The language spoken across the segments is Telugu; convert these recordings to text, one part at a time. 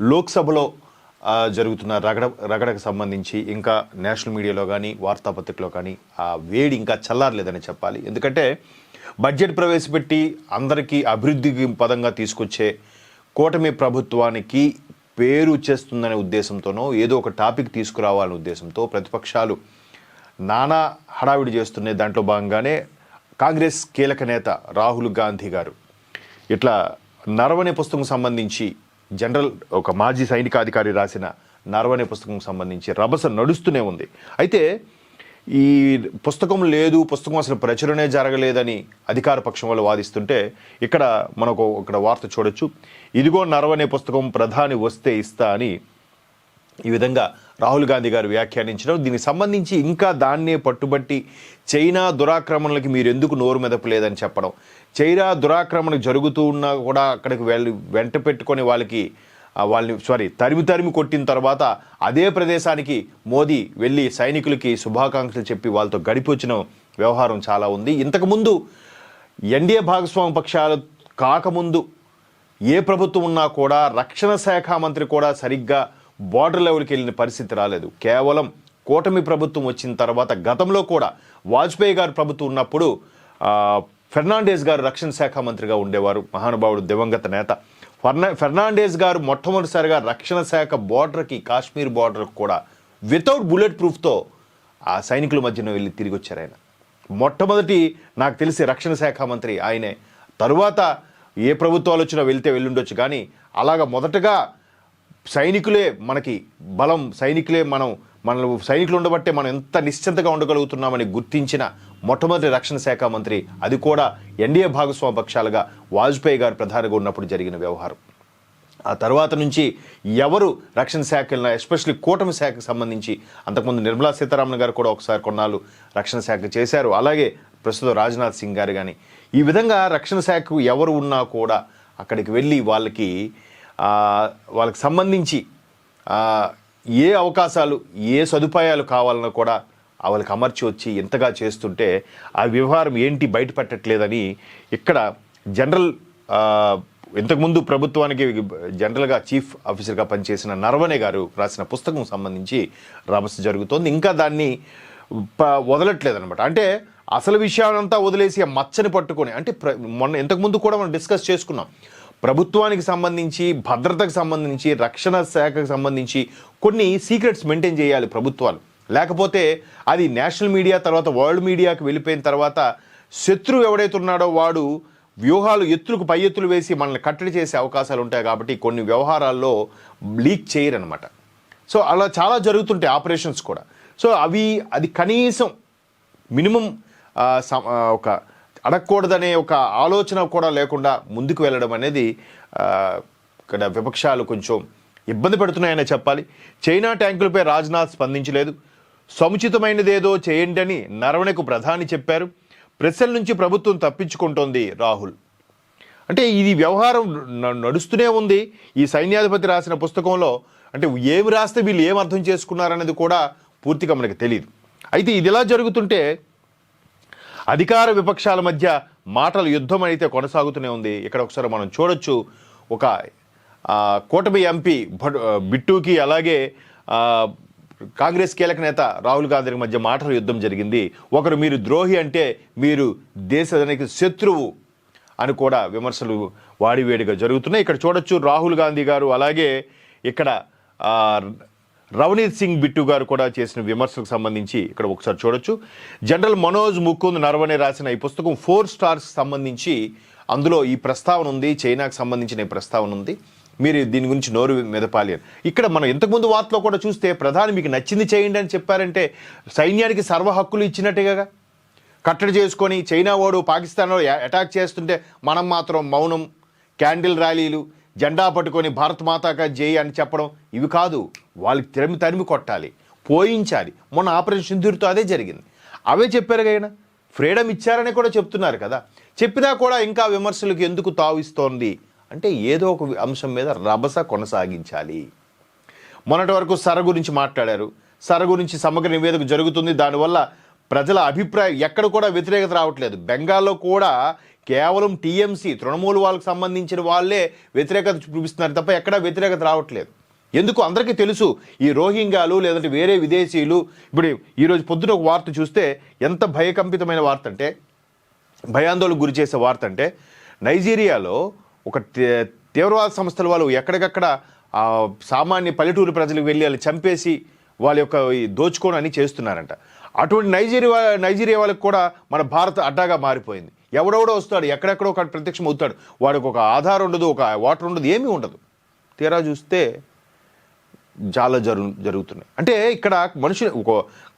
లోక్సభలో జరుగుతున్న రగడకు సంబంధించి ఇంకా నేషనల్ మీడియాలో కానీ వార్తాపత్రికలో కానీ ఆ వేడి ఇంకా చల్లారలేదని చెప్పాలి. ఎందుకంటే బడ్జెట్ ప్రవేశపెట్టి అందరికీ అభివృద్ధికి పదంగా తీసుకొచ్చే కూటమి ప్రభుత్వానికి పేరు చేస్తుందనే ఉద్దేశంతోనో ఏదో ఒక టాపిక్ తీసుకురావాలనే ఉద్దేశంతో ప్రతిపక్షాలు నానా హడావిడి చేస్తున్నాయి. దాంట్లో భాగంగానే కాంగ్రెస్ కీలక నేత రాహుల్ గాంధీ గారు ఇట్లా నరవనే పుస్తకం సంబంధించి జనరల్ ఒక మాజీ సైనికాధికారి రాసిన నరవనే పుస్తకం సంబంధించి రభస నడుస్తూనే ఉంది. అయితే ఈ పుస్తకం లేదు, పుస్తకం అసలు ప్రచురణే జరగలేదని అధికార పక్షం వాళ్ళు వాదిస్తుంటే ఇక్కడ మనకు ఇక్కడ వార్త చూడొచ్చు. ఇదిగో నరవనే పుస్తకం ప్రధాని వస్తే ఇస్తా అని ఈ విధంగా రాహుల్ గాంధీ గారు వ్యాఖ్యానించడం, దీనికి సంబంధించి ఇంకా దాన్నే పట్టుబట్టి చైనా దురాక్రమణలకి మీరు ఎందుకు నోరు మెదపలేదని చెప్పడం, చైనా దురాక్రమణ జరుగుతూ ఉన్నా కూడా అక్కడికి వెంట పెట్టుకొని వాళ్ళని తరిమి కొట్టిన తర్వాత అదే ప్రదేశానికి మోదీ వెళ్ళి సైనికులకి శుభాకాంక్షలు చెప్పి వాళ్ళతో గడిపొచ్చిన వ్యవహారం చాలా ఉంది. ఇంతకుముందు ఎన్డీఏ భాగస్వామ్య పక్షాలు కాకముందు ఏ ప్రభుత్వం ఉన్నా కూడా రక్షణ శాఖ మంత్రి కూడా సరిగ్గా బార్డర్ లెవెల్కి వెళ్ళిన పరిస్థితి రాలేదు. కేవలం కూటమి ప్రభుత్వం వచ్చిన తర్వాత గతంలో కూడా వాజ్పేయి గారు ప్రభుత్వం ఉన్నప్పుడు ఫెర్నాండెస్ గారు రక్షణ శాఖ మంత్రిగా ఉండేవారు, మహానుభావుడు దివంగత నేత. ఫెర్నాండెస్ గారు మొట్టమొదటిసారిగా రక్షణ శాఖ బార్డర్కి, కాశ్మీర్ బార్డర్కి కూడా వితౌట్ బుల్లెట్ ప్రూఫ్తో ఆ సైనికుల మధ్యన వెళ్ళి తిరిగి వచ్చారు. ఆయన మొట్టమొదటి నాకు తెలిసి రక్షణ శాఖ మంత్రి ఆయనే. తరువాత ఏ ప్రభుత్వాలు వచ్చినా వెళ్ళుండొచ్చు, కానీ అలాగా మొదటగా సైనికులే మనకి బలం, సైనికులే మన సైనికులు ఉండబట్టే మనం ఎంత నిశ్చింతగా ఉండగలుగుతున్నామని గుర్తించిన మొట్టమొదటి రక్షణ శాఖ మంత్రి, అది కూడా ఎన్డీఏ భాగస్వామ్య పక్షాలుగా వాజ్పేయి గారు ప్రధానిగా ఉన్నప్పుడు జరిగిన వ్యవహారం. ఆ తర్వాత నుంచి ఎవరు రక్షణ శాఖలను, ఎస్పెషల్లీ కూటమి శాఖకు సంబంధించి, అంతకుముందు నిర్మలా సీతారామన్ గారు కూడా ఒకసారి కొన్నాళ్ళు రక్షణ శాఖ చేశారు, అలాగే ప్రస్తుతం రాజ్నాథ్ సింగ్ గారు కానీ, ఈ విధంగా రక్షణ శాఖకు ఎవరు ఉన్నా కూడా అక్కడికి వెళ్ళి వాళ్ళకి సంబంధించి ఏ అవకాశాలు, ఏ సదుపాయాలు కావాలన్నా కూడా వాళ్ళకి అమర్చి వచ్చి ఎంతగా చేస్తుంటే ఆ వ్యవహారం ఏంటి బయటపెట్టట్లేదని ఇక్కడ జనరల్ ఇంతకుముందు ప్రభుత్వానికి జనరల్గా చీఫ్ ఆఫీసర్గా పనిచేసిన నరవనే గారు రాసిన పుస్తకం సంబంధించి రభస జరుగుతోంది. ఇంకా దాన్ని వదలట్లేదనమాట. అంటే అసలు విషయాలంతా వదిలేసి ఆ మచ్చని పట్టుకొని, అంటే ఇంతకుముందు కూడా మనం డిస్కస్ చేసుకున్నాం, ప్రభుత్వానికి సంబంధించి, భద్రతకు సంబంధించి, రక్షణ శాఖకు సంబంధించి కొన్ని సీక్రెట్స్ మెయింటైన్ చేయాలి ప్రభుత్వాలు. లేకపోతే అది నేషనల్ మీడియా తర్వాత వరల్డ్ మీడియాకి వెళ్ళిపోయిన తర్వాత శత్రువు ఎవడైతే ఉన్నాడో వాడు వ్యూహాలు ఎత్తులకు పై ఎత్తులు వేసి మనల్ని కట్టడి చేసే అవకాశాలు ఉంటాయి. కాబట్టి కొన్ని వ్యవహారాల్లో లీక్ చేయరనమాట. సో అలా చాలా జరుగుతుంటాయి ఆపరేషన్స్ కూడా. సో అది కనీసం మినిమం ఒక అడగకూడదనే ఒక ఆలోచన కూడా లేకుండా ముందుకు వెళ్ళడం అనేది ఇక్కడ విపక్షాలు కొంచెం ఇబ్బంది పెడుతున్నాయనే చెప్పాలి. చైనా ట్యాంకులపై రాజ్నాథ్ స్పందించలేదు. సముచితమైనదేదో చేయండి అని నరవణెకు ప్రధాని చెప్పారు. ప్రశ్నల నుంచి ప్రభుత్వం తప్పించుకుంటోంది రాహుల్. అంటే ఇది వ్యవహారం నడుస్తూనే ఉంది. ఈ సైన్యాధిపతి రాసిన పుస్తకంలో అంటే ఏమి రాస్తే వీళ్ళు ఏం అర్థం చేసుకున్నారనేది కూడా పూర్తిగా మనకు తెలియదు. అయితే ఇది ఇలా జరుగుతుంటే అధికార విపక్షాల మధ్య మాటల యుద్ధం అయితే కొనసాగుతూనే ఉంది. ఇక్కడ ఒకసారి మనం చూడొచ్చు, ఒక కూటమి ఎంపీ బిట్టుకి అలాగే కాంగ్రెస్ కీలక నేత రాహుల్ గాంధీ మధ్య మాటల యుద్ధం జరిగింది. ఒకరు మీరు ద్రోహి అంటే మీరు దేశానికి శత్రువు అని కూడా విమర్శలు వాడివేడిగా జరుగుతున్నాయి. ఇక్కడ చూడొచ్చు రాహుల్ గాంధీ గారు అలాగే ఇక్కడ రవనీత్ సింగ్ బిట్టు గారు కూడా చేసిన విమర్శలకు సంబంధించి ఇక్కడ ఒకసారి చూడొచ్చు. జనరల్ మనోజ్ ముకుంద్ నరవనే రాసిన ఈ పుస్తకం 4 స్టార్స్ సంబంధించి అందులో ఈ ప్రస్తావన ఉంది, చైనాకు సంబంధించిన ఈ ప్రస్తావన ఉంది, మీరు దీని గురించి నోరు మెదపాలి అని. ఇక్కడ మనం ఇంతకుముందు వార్తలో కూడా చూస్తే ప్రధాని మీకు నచ్చింది చేయండి అని చెప్పారంటే సైన్యానికి సర్వ హక్కులు ఇచ్చినట్టుగా కట్టడి చేసుకొని చైనా వాడు పాకిస్తాన్లో అటాక్ చేస్తుంటే మనం మాత్రం మౌనం, క్యాండిల్ ర్యాలీలు, జెండా పట్టుకొని భారత్ మాతాకా జై అని చెప్పడం ఇవి కాదు. వాళ్ళకి తరిమి కొట్టాలి, పోయించాలి. మొన్న ఆపరేషన్ సింధూర్తో అదే జరిగింది. అవే చెప్పారు కదా, ఫ్రీడమ్ ఇచ్చారని కూడా చెప్తున్నారు కదా. చెప్పినా కూడా ఇంకా విమర్శలకు ఎందుకు తావిస్తోంది అంటే ఏదో ఒక అంశం మీద రభస కొనసాగించాలి. మొన్నటి వరకు సర గురించి మాట్లాడారు. సర గురించి సమగ్ర నివేదిక జరుగుతుంది. దానివల్ల ప్రజల అభిప్రాయం ఎక్కడ కూడా వ్యతిరేకత రావట్లేదు. బెంగాల్లో కూడా కేవలం టీఎంసీ తృణమూల్ వాళ్ళకి సంబంధించిన వాళ్ళే వ్యతిరేకత చూపిస్తున్నారు తప్ప ఎక్కడా వ్యతిరేకత రావట్లేదు. ఎందుకు అందరికీ తెలుసు ఈ రోహింగ్యాలు లేదంటే వేరే విదేశీయులు. ఇప్పుడు ఈరోజు పొద్దున ఒక వార్త చూస్తే ఎంత భయకంపితమైన వార్త అంటే, భయాందోళనకు గురి చేసే వార్త అంటే, నైజీరియాలో ఒక తీవ్రవాద సంస్థల వాళ్ళు ఎక్కడికక్కడ సామాన్య పల్లెటూరు ప్రజలకు వెళ్ళి వాళ్ళు చంపేసి వాళ్ళ యొక్క దోచుకోవడం అని చేస్తున్నారంట. అటువంటి నైజీరియా వాళ్ళకి కూడా మన భారత్ అడ్డాగా మారిపోయింది. ఎవడెవడో వస్తాడు, ఎక్కడెక్కడో ఒక ప్రత్యక్షం అవుతాడు, వాడికి ఒక ఆధారం ఉండదు, ఒక వాటర్ ఉండదు, ఏమీ ఉండదు. తీరా చూస్తే చాలా జరుగుతున్నాయి. అంటే ఇక్కడ మనుషులు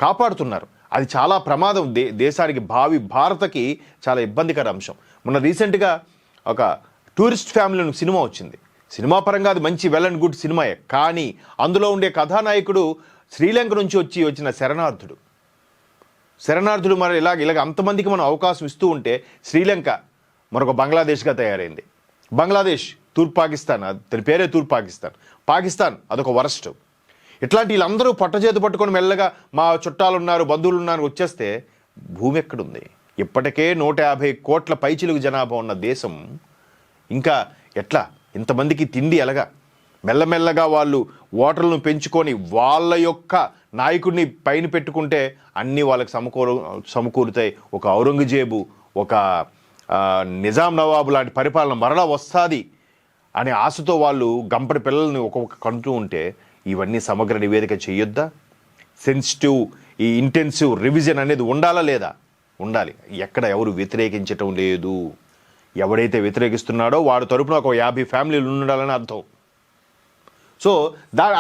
కాపాడుతున్నారు. అది చాలా ప్రమాదం దేశానికి, భావి భారతకి చాలా ఇబ్బందికర అంశం. మొన్న రీసెంట్గా ఒక టూరిస్ట్ ఫ్యామిలీ సినిమా వచ్చింది. సినిమా పరంగా అది మంచి వెల్ అండ్ గుడ్ సినిమాయే. కానీ అందులో ఉండే కథానాయకుడు శ్రీలంక నుంచి వచ్చిన శరణార్థుడు మరి ఇలాగ అంతమందికి మనం అవకాశం ఇస్తూ ఉంటే శ్రీలంక మరొక బంగ్లాదేశ్గా తయారైంది. బంగ్లాదేశ్ తూర్పు పాకిస్తాన్, దాని పేరే తూర్పు పాకిస్తాన్ అదొక వరస్ట్. ఇట్లాంటి వీళ్ళందరూ పట్టచేతి పట్టుకొని మెల్లగా మా చుట్టాలు ఉన్నారు, బంధువులు ఉన్నారు వచ్చేస్తే భూమి ఎక్కడుంది? ఇప్పటికే 150 కోట్ల పైచిలుకు జనాభా ఉన్న దేశం ఇంకా ఎట్లా ఇంతమందికి తిండి ఎలాగా? మెల్లమెల్లగా వాళ్ళు ఓటర్లను పెంచుకొని వాళ్ళ యొక్క నాయకుడిని పైన పెట్టుకుంటే అన్నీ వాళ్ళకి సమకూరుతాయి. ఒక ఔరంగజేబు, ఒక నిజాం నవాబు లాంటి పరిపాలన మరలా వస్తుంది అనే ఆశతో వాళ్ళు గంపడి పిల్లల్ని ఒక్కొక్క కంటూ ఉంటే ఇవన్నీ సమగ్ర నివేదిక చేయొద్దా? సెన్సిటివ్ ఈ ఇంటెన్సివ్ రివిజన్ అనేది ఉండాలా లేదా? ఉండాలి. ఎక్కడ ఎవరు వ్యతిరేకించటం లేదు. ఎవడైతే వ్యతిరేకిస్తున్నాడో వాడు తరపున ఒక 50 ఫ్యామిలీలు ఉండాలని అర్థం. సో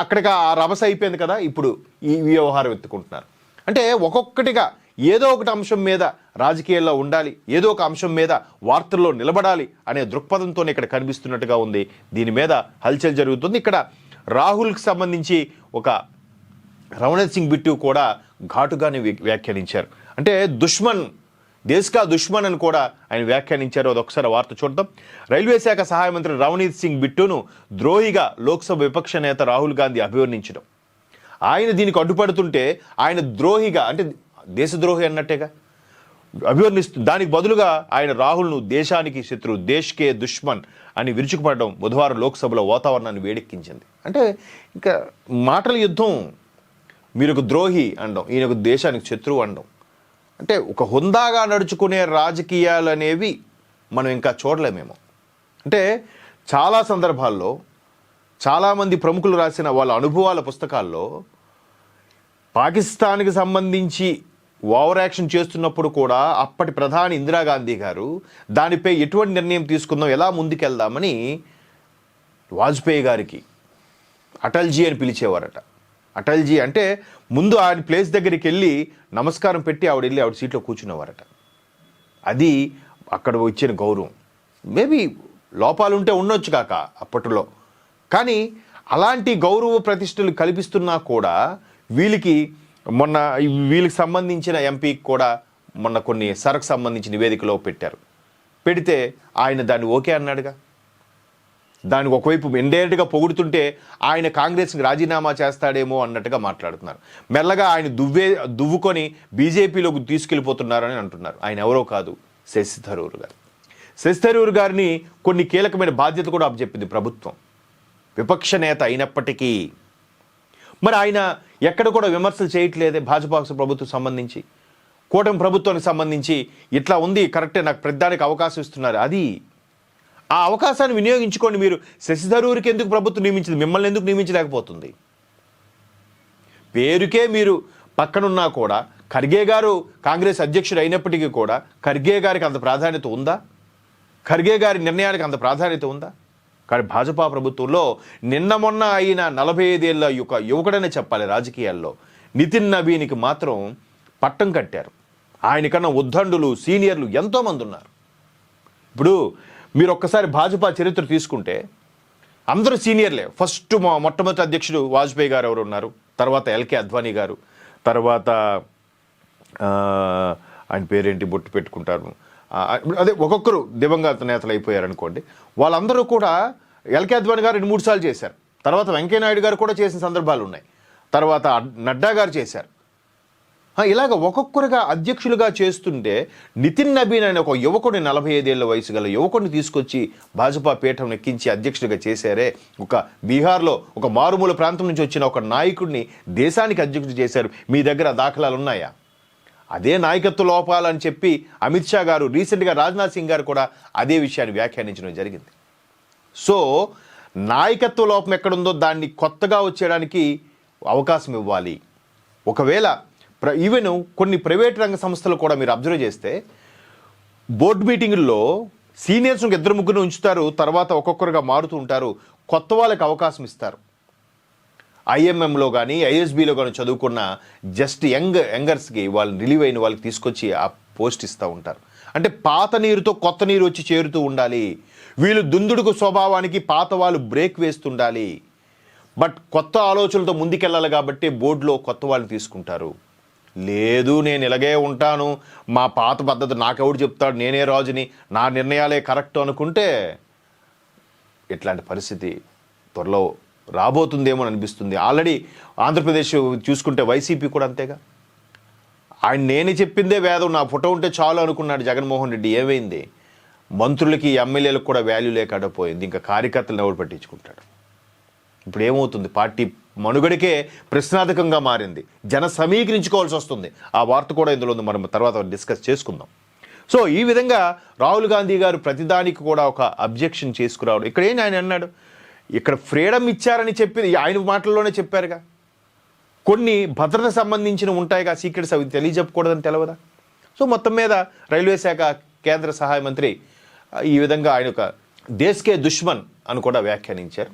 అక్కడికి ఆ రభస అయిపోయింది కదా. ఇప్పుడు ఈ వ్యవహారం ఎత్తుకుంటున్నారు. అంటే ఒక్కొక్కటిగా ఏదో ఒకటి అంశం మీద రాజకీయాల్లో ఉండాలి, ఏదో ఒక అంశం మీద వార్తల్లో నిలబడాలి అనే దృక్పథంతోనే ఇక్కడ కనిపిస్తున్నట్టుగా ఉంది. దీని మీద హల్చల్ జరుగుతుంది. ఇక్కడ రాహుల్కి సంబంధించి ఒక రవణీత్ సింగ్ బిట్టు కూడా ఘాటుగానే వ్యాఖ్యానించారు. అంటే దేశ్కా దుష్మన్ అని కూడా ఆయన వ్యాఖ్యానించారు. అది ఒకసారి వార్త చూద్దాం. రైల్వే శాఖ సహాయ మంత్రి రవణీత్ సింగ్ బిట్టును ద్రోహిగా లోక్సభ విపక్ష నేత రాహుల్ గాంధీ అభివర్ణించడం. ఆయన దీనికి అడ్డుపడుతుంటే ఆయన ద్రోహిగా అంటే దేశద్రోహి అన్నట్టేగా అభివర్ణిస్తూ, దానికి బదులుగా ఆయన రాహుల్ను దేశానికి శత్రువు, దేశ్కే దుష్మన్ అని విరుచుకుపడడం బుధవారం లోక్సభలో వాతావరణాన్ని వేడెక్కించింది. అంటే ఇంకా మాటల యుద్ధం. మీరు ఒక ద్రోహి అనడం, ఈయన ఒక దేశానికి శత్రువు అనడం. అంటే ఒక హుందాగా నడుచుకునే రాజకీయాలు అనేవి మనం ఇంకా చూడలేమేమో. అంటే చాలా సందర్భాల్లో చాలామంది ప్రముఖులు రాసిన వాళ్ళ అనుభవాల పుస్తకాల్లో పాకిస్తాన్కి సంబంధించి ఓవర్ యాక్షన్ చేస్తున్నప్పుడు కూడా అప్పటి ప్రధాని ఇందిరాగాంధీ గారు దానిపై ఎటువంటి నిర్ణయం తీసుకుందాం, ఎలా ముందుకెళ్దామని వాజ్పేయి గారికి అటల్జీ అని పిలిచేవారట. అటల్జీ అంటే ముందు ఆయన ప్లేస్ దగ్గరికి వెళ్ళి నమస్కారం పెట్టి ఆవిడ సీట్లో కూర్చునేవారట. అది అక్కడ వచ్చిన గౌరవం. మేబీ లోపాలుంటే ఉండొచ్చు కాక అప్పట్లో, కానీ అలాంటి గౌరవ ప్రతిష్టలు కల్పిస్తున్నా కూడా వీళ్ళకి సంబంధించిన ఎంపీకి కూడా మొన్న కొన్ని సరకు సంబంధించిన నివేదికలో పెడితే ఆయన దాన్ని ఓకే అన్నాడుగా. దానికి ఒకవైపు ఇండైరెక్ట్గా పొగుడుతుంటే ఆయన కాంగ్రెస్కి రాజీనామా చేస్తాడేమో అన్నట్టుగా మాట్లాడుతున్నారు. మెల్లగా ఆయన దువ్వుకొని బీజేపీలోకి తీసుకెళ్ళిపోతున్నారని అంటున్నారు. ఆయన ఎవరో కాదు, శశి థరూర్ గారిని కొన్ని కీలకమైన బాధ్యత కూడా అప్పచెప్పింది ప్రభుత్వం, విపక్ష నేత అయినప్పటికీ. మరి ఆయన ఎక్కడ కూడా విమర్శలు చేయట్లేదే భాజపా ప్రభుత్వం సంబంధించి, కూటమి ప్రభుత్వానికి సంబంధించి. ఇట్లా ఉంది కరెక్టే, నాకు ప్రతిదానికి అవకాశం ఇస్తున్నారు. అది ఆ అవకాశాన్ని వినియోగించుకోండి. మీరు శశి థరూర్కి ఎందుకు ప్రభుత్వం నియమించింది, మిమ్మల్ని ఎందుకు నియమించలేకపోతుంది? పేరుకే మీరు పక్కనున్నా కూడా, ఖర్గే గారు కాంగ్రెస్ అధ్యక్షుడు అయినప్పటికీ కూడా ఖర్గే గారికి అంత ప్రాధాన్యత ఉందా? ఖర్గే గారి నిర్ణయానికి అంత ప్రాధాన్యత ఉందా? కానీ భాజపా ప్రభుత్వంలో నిన్న మొన్న అయిన 45 ఏళ్ళ యువకుడనే చెప్పాలి రాజకీయాల్లో, నితిన్ నవీన్కి మాత్రం పట్టం కట్టారు. ఆయనకన్నా ఉద్దండులు, సీనియర్లు ఎంతోమంది ఉన్నారు. ఇప్పుడు మీరు ఒక్కసారి భాజపా చరిత్ర తీసుకుంటే అందరూ సీనియర్లే. ఫస్ట్ మొట్టమొదటి అధ్యక్షుడు వాజ్పేయి గారు ఎవరు ఉన్నారు, తర్వాత ఎల్కే అద్వానీ గారు, తర్వాత ఆయన పేరేంటి బొట్టు పెట్టుకుంటారు, అదే ఒక్కొక్కరు దివంగత నేతలు అయిపోయారు అనుకోండి. వాళ్ళందరూ కూడా ఎల్కే అద్వానీ గారు 2-3 సార్లు చేశారు. తర్వాత వెంకయ్యనాయుడు గారు కూడా చేసిన సందర్భాలు ఉన్నాయి. తర్వాత నడ్డా గారు చేశారు. ఇలాగ ఒక్కొక్కరుగా అధ్యక్షులుగా చేస్తుంటే నితిన్ నబీన్ అనే ఒక యువకుడిని 45 ఏళ్ల వయసు గల యువకుడిని తీసుకొచ్చి భాజపా పీఠం ఎక్కించి అధ్యక్షుడిగా చేశారే. ఒక బీహార్లో ఒక మారుమూల ప్రాంతం నుంచి వచ్చిన ఒక నాయకుడిని దేశానికి అధ్యక్షుడు చేశారు. మీ దగ్గర దాఖలాలు ఉన్నాయా? అదే నాయకత్వ లోపాలని చెప్పి అమిత్ షా గారు రీసెంట్గా రాజ్నాథ్ సింగ్ గారు కూడా అదే విషయాన్ని వ్యాఖ్యానించడం జరిగింది. సో నాయకత్వ లోపం ఎక్కడుందో దాన్ని కొత్తగా వచ్చేయడానికి అవకాశం ఇవ్వాలి. ఒకవేళ ఈవెన్ కొన్ని ప్రైవేట్ రంగ సంస్థలు కూడా మీరు అబ్జర్వ్ చేస్తే బోర్డు మీటింగుల్లో సీనియర్స్ 2-3 ఉంచుతారు, తర్వాత ఒక్కొక్కరుగా మారుతూ ఉంటారు, కొత్త వాళ్ళకి అవకాశం ఇస్తారు. ఐఎంఎంలో కానీ ఐఎస్బిలో కానీ చదువుకున్న జస్ట్ యంగర్స్కి వాళ్ళని రిలీవ్ అయిన వాళ్ళకి తీసుకొచ్చి ఆ పోస్ట్ ఇస్తూ ఉంటారు. అంటే పాత నీరుతో కొత్త నీరు వచ్చి చేరుతూ ఉండాలి. వీళ్ళు దుందుడుకు స్వభావానికి పాత వాళ్ళు బ్రేక్ వేస్తుండాలి. బట్ కొత్త ఆలోచనలతో ముందుకెళ్ళాలి కాబట్టి బోర్డులో కొత్త వాళ్ళని తీసుకుంటారు. లేదు నేను ఇలాగే ఉంటాను, మా పాత పద్ధతి నాకెవడు చెప్తాడు, నేనే రాజుని, నా నిర్ణయాలే కరెక్ట్ అనుకుంటే ఇట్లాంటి పరిస్థితి త్వరలో రాబోతుందేమో అనిపిస్తుంది. ఆల్రెడీ ఆంధ్రప్రదేశ్ చూసుకుంటే వైసీపీ కూడా అంతేగా. ఆయన నేను చెప్పిందే వేదం, నా ఫోటో ఉంటే చాలు అనుకున్నాడు జగన్మోహన్ రెడ్డి. ఏమైంది? మంత్రులకి ఎమ్మెల్యేలకు కూడా వాల్యూ లేకుండా పోయింది. ఇంకా కార్యకర్తలను ఎవరు పట్టించుకుంటాడు? ఇప్పుడు ఏమవుతుంది? పార్టీ మనుగడకే ప్రశ్నార్థకంగా మారింది. జన సమీకరించుకోవాల్సి వస్తుంది. ఆ వార్త కూడా ఇందులో ఉంది, మనం తర్వాత డిస్కస్ చేసుకుందాం. సో ఈ విధంగా రాహుల్ గాంధీ గారు ప్రతిదానికి కూడా ఒక అబ్జెక్షన్ చేసుకురావడం. ఇక్కడ ఏంటి ఆయన అన్నాడు, ఇక్కడ ఫ్రీడమ్ ఇచ్చారని చెప్పి ఆయన మాటల్లోనే చెప్పారుగా. కొన్ని భద్రత సంబంధించిన ఉంటాయిగా సీక్రెట్స్, అవి తెలియజెప్పకూడదని తెలవదా? సో మొత్తం మీద రైల్వే శాఖ కేంద్ర సహాయ మంత్రి ఈ విధంగా ఆయన ఒక దేశ్కే దుష్మన్ అని కూడా వ్యాఖ్యానించారు.